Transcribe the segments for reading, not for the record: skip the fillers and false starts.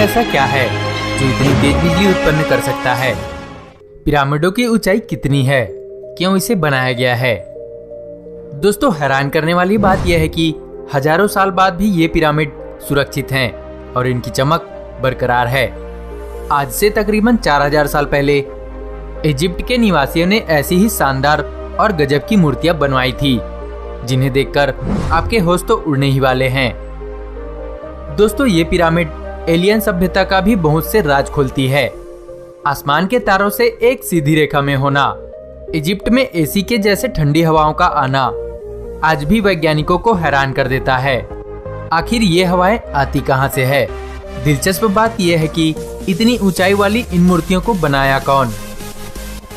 ऐसा क्या है जो इतनी तेज बिजली उत्पन्न कर सकता है? पिरामिडों की ऊंचाई कितनी है? क्यों इसे बनाया गया है? दोस्तों, हैरान करने वाली बात यह है कि हजारों साल बाद भी ये पिरामिड सुरक्षित हैं और इनकी चमक बरकरार है। आज से तकरीबन 4000 साल पहले इजिप्ट के निवासियों ने ऐसी ही शानदार और गजब की मूर्तियां बनवाई थी, जिन्हें देखकर आपके होश तो उड़ने ही वाले हैं। दोस्तों, ये पिरामिड एलियन सभ्यता का भी बहुत से राज खोलती है। आसमान के तारों से एक सीधी रेखा में होना, इजिप्ट में एसी के जैसे ठंडी हवाओं का आना आज भी वैज्ञानिकों को हैरान कर देता है। आखिर ये हवाएं आती कहां से है? दिलचस्प बात यह है कि इतनी ऊंचाई वाली इन मूर्तियों को बनाया कौन?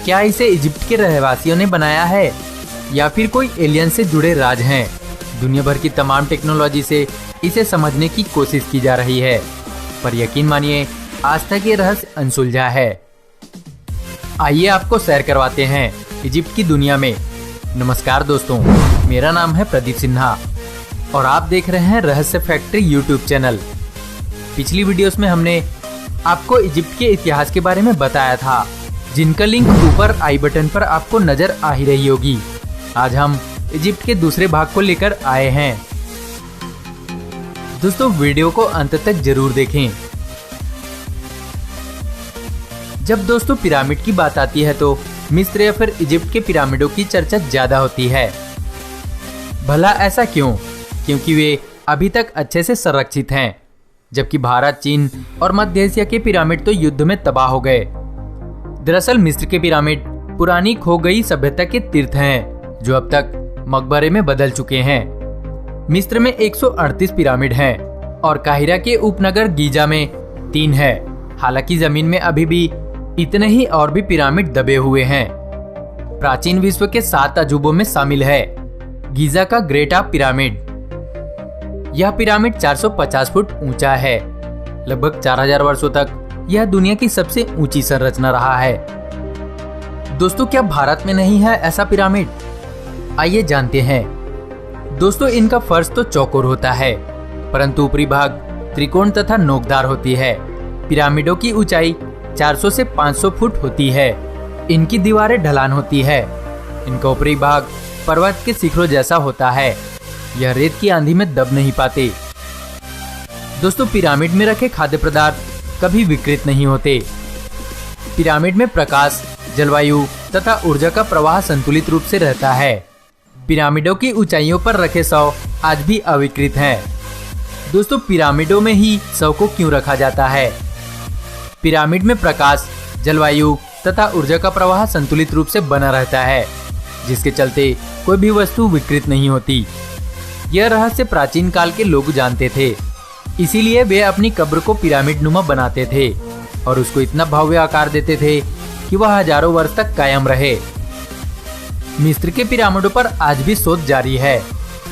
क्या इसे इजिप्ट के रहवासियों ने बनाया है या फिर कोई एलियन से जुड़े राज हैं? दुनिया भर की तमाम टेक्नोलॉजी से इसे समझने की कोशिश की जा रही है, पर यकीन मानिए आज तक ये रहस्य अनसुलझा है। आइए आपको सैर करवाते हैं इजिप्ट की दुनिया में। नमस्कार दोस्तों, मेरा नाम है प्रदीप सिन्हा और आप देख रहे हैं रहस्य फैक्ट्री यूट्यूब चैनल। पिछली वीडियोस में हमने आपको इजिप्ट के इतिहास के बारे में बताया था, जिनका लिंक ऊपर आई बटन पर आपको नजर आ ही रही होगी। आज हम इजिप्ट के दूसरे भाग को लेकर आए हैं। दोस्तों, वीडियो को अंत तक जरूर देखें। जब दोस्तों पिरामिड की बात आती है तो मिस्र या फिर इजिप्ट के पिरामिडों की चर्चा ज्यादा होती है। भला ऐसा क्यों? क्योंकि वे अभी तक अच्छे से संरक्षित हैं, जबकि भारत, चीन और मध्य एशिया के पिरामिड तो युद्ध में तबाह हो गए। दरअसल मिस्र के पिरामिड पुरानी खो गई सभ्यता के तीर्थ हैं, जो अब तक मकबरे में बदल चुके हैं। मिस्र में 138 पिरामिड हैं और काहिरा के उपनगर गीजा में 3 है। हालांकि जमीन में अभी भी इतने ही और भी पिरामिड दबे हुए हैं। प्राचीन विश्व के 7 अजूबों में शामिल है गीजा का ग्रेटा पिरामिड। यह पिरामिड 450 फुट ऊंचा है। लगभग 4000 वर्षों तक यह दुनिया की सबसे ऊंची संरचना रहा है। दोस्तों, क्या भारत में नहीं है ऐसा पिरामिड? आइए जानते हैं। दोस्तों, इनका फर्श तो चौकोर होता है, परंतु ऊपरी भाग त्रिकोण तथा नोकदार होती है। पिरामिडों की ऊंचाई 400 से 500 फुट होती है। इनकी दीवारें ढलान होती है। इनका ऊपरी भाग पर्वत के शिखरों जैसा होता है। यह रेत की आंधी में दब नहीं पाते। दोस्तों, पिरामिड में रखे खाद्य पदार्थ कभी विकृत नहीं होते। पिरामिड में प्रकाश, जलवायु तथा ऊर्जा का प्रवाह संतुलित रूप से रहता है। पिरामिडों की ऊंचाइयों पर रखे शव आज भी अविकृत हैं। दोस्तों, पिरामिडों में ही शव को क्यों रखा जाता है? पिरामिड में प्रकाश, जलवायु तथा ऊर्जा का प्रवाह संतुलित रूप से बना रहता है, जिसके चलते कोई भी वस्तु विकृत नहीं होती। यह रहस्य प्राचीन काल के लोग जानते थे, इसीलिए वे अपनी कब्र को पिरामिड नुमा बनाते थे और उसको इतना भव्य आकार देते थे कि वह हजारों वर्ष तक कायम रहे। मिस्र के पिरामिडों पर आज भी शोध जारी है।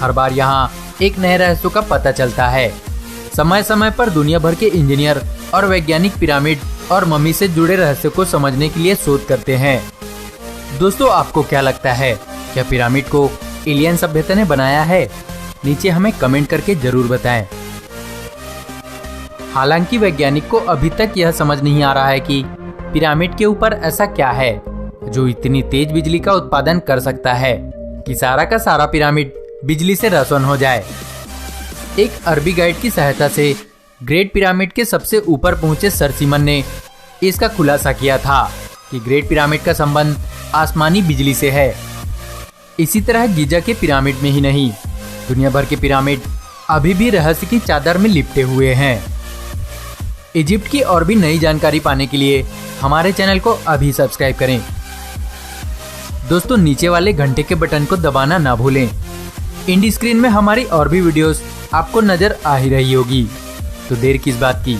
हर बार यहाँ एक नए रहस्यों का पता चलता है। समय समय पर दुनिया भर के इंजीनियर और वैज्ञानिक पिरामिड और मम्मी से जुड़े रहस्यों को समझने के लिए शोध करते हैं। दोस्तों, आपको क्या लगता है? क्या पिरामिड को एलियन सभ्यता ने बनाया है? नीचे हमें कमेंट करके जरूर बताएं। हालांकि वैज्ञानिक को अभी तक यह समझ नहीं आ रहा है कि पिरामिड के ऊपर ऐसा क्या है जो इतनी तेज बिजली का उत्पादन कर सकता है कि सारा का सारा पिरामिड बिजली से रोशन हो जाए। एक अरबी गाइड की सहायता से ग्रेट पिरामिड के सबसे ऊपर पहुंचे सर सिमन ने इसका खुलासा किया था कि ग्रेट पिरामिड का संबंध आसमानी बिजली से है। इसी तरह गीजा के पिरामिड में ही नहीं, दुनिया भर के पिरामिड अभी भी रहस्य की चादर में लिपटे हुए हैं। इजिप्ट की और भी नई जानकारी पाने के लिए हमारे चैनल को अभी सब्सक्राइब करें। दोस्तों, नीचे वाले घंटे के बटन को दबाना ना भूलें। इंडी स्क्रीन में हमारी और भी वीडियोस आपको नजर आ ही रही होगी, तो देर किस बात की।